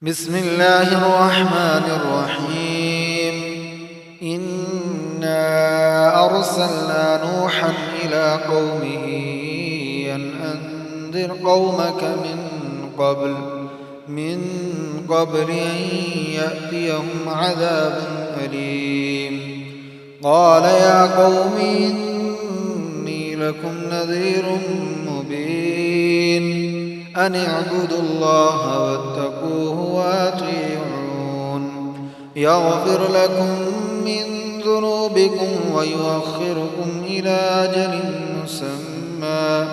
بسم الله الرحمن الرحيم. إنا أرسلنا نوحا إلى قومه أن أنذر قومك من قبل أن يأتيهم عذاب أليم. قال يا قوم إني لكم نذير مبين أن اعبدوا الله واتقوه وأطيعون يغفر لكم من ذنوبكم ويؤخركم إلى أجل مسمى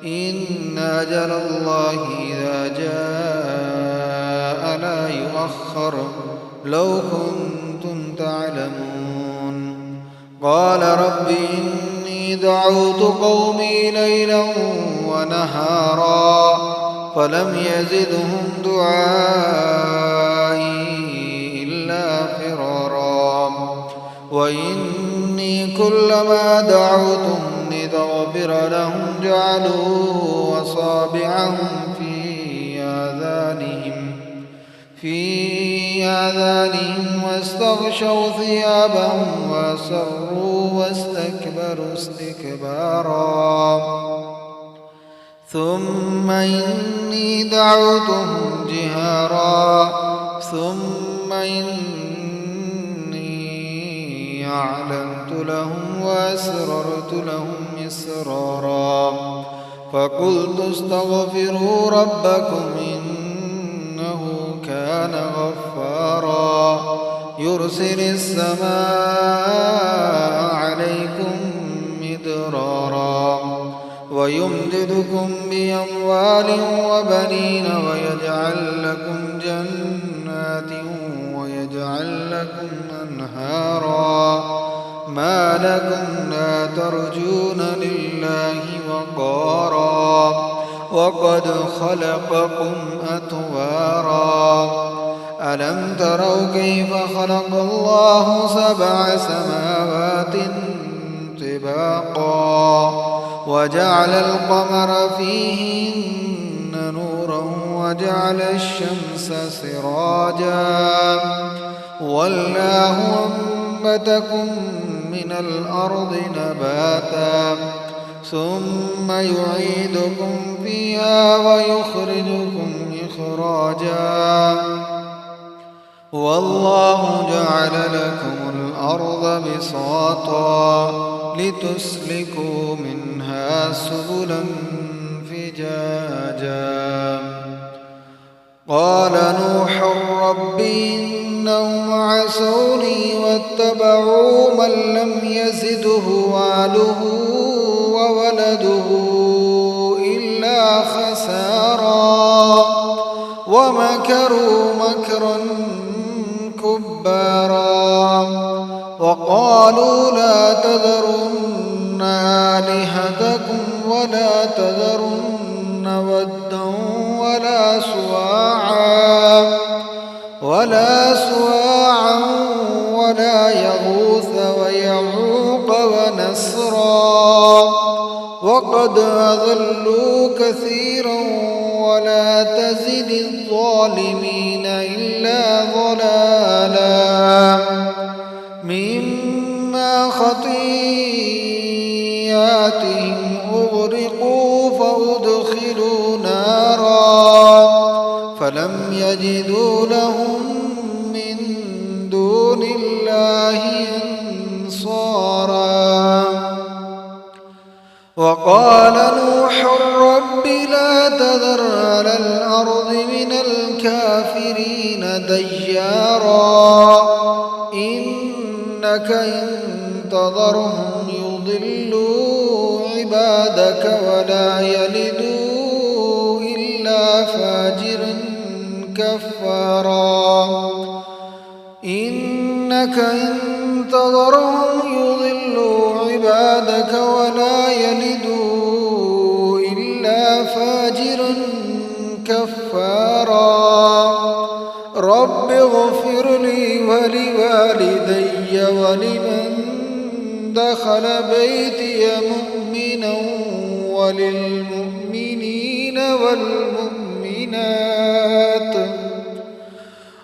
إن أجل الله إذا جاء لا يؤخر لو كنتم تعلمون. قال رب إني دعوت قومي ليلا ونهارا فلم يزدهم دعائي إلا فرارا وإني كلما دعوتهم لتغفر لهم جعلوا أصابعهم في آذانهم واستغشوا ثيابهم وأسروا واستكبروا استكبارا ثم إني دعوتهم جهارا ثم إني أعلنت لهم وأسررت لهم إسرارا فقلت استغفروا ربكم إنه كان غفارا يرسل السماء عليكم مدرارا ويمددكم بأموال وبنين ويجعل لكم جنات ويجعل لكم أنهارا ما لكم لا ترجون لله وقارا وقد خلقكم أطوارا ألم تروا كيف خلق الله 7 سماوات طباقا وجعل القمر فيهن نورا وجعل الشمس سراجا والله أنبتكم من الأرض نباتا ثم يعيدكم فيها ويخرجكم إخراجا والله جعل لكم الأرض بساطا لتسلكوا منها سبلا فجاجا. قال نوح رب إنهم عصوني واتبعوا من لم يزده ماله وولده إلا خسارا ومكروا مكرا كبارا وقالوا لا تذرن آلهتكم ولا تذرن ودا ولا سواعا ولا يغوث ويعوق ونسرا وقد أضلوا كثيرا ولا تزد الظالمين إلا ضلالا مما خطيئاتهم أغرقوا فأدخلوا نارا فلم يجدوا لهم من دون الله أنصارا. وقال نوح رب لا تذر على الأرض من الكافرين ديارا إنك إن تذرهم يضلوا عبادك ولا يلدوا إلا فاجرا كفارا إنك إن تذرهم يضلوا عبادك ولا يلدوا إلا فاجرا كفارا رب اغفر لي ولوالدي ولمن دخل بيتي مؤمنا وللمؤمنين والمؤمنات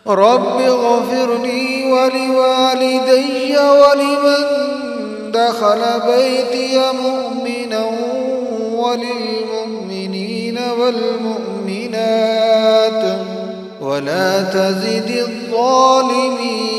رب اغفر لي ولوالدي ولمن دخل بيتي مؤمنا وللمؤمنين والمؤمنات ولا تزد الظالمين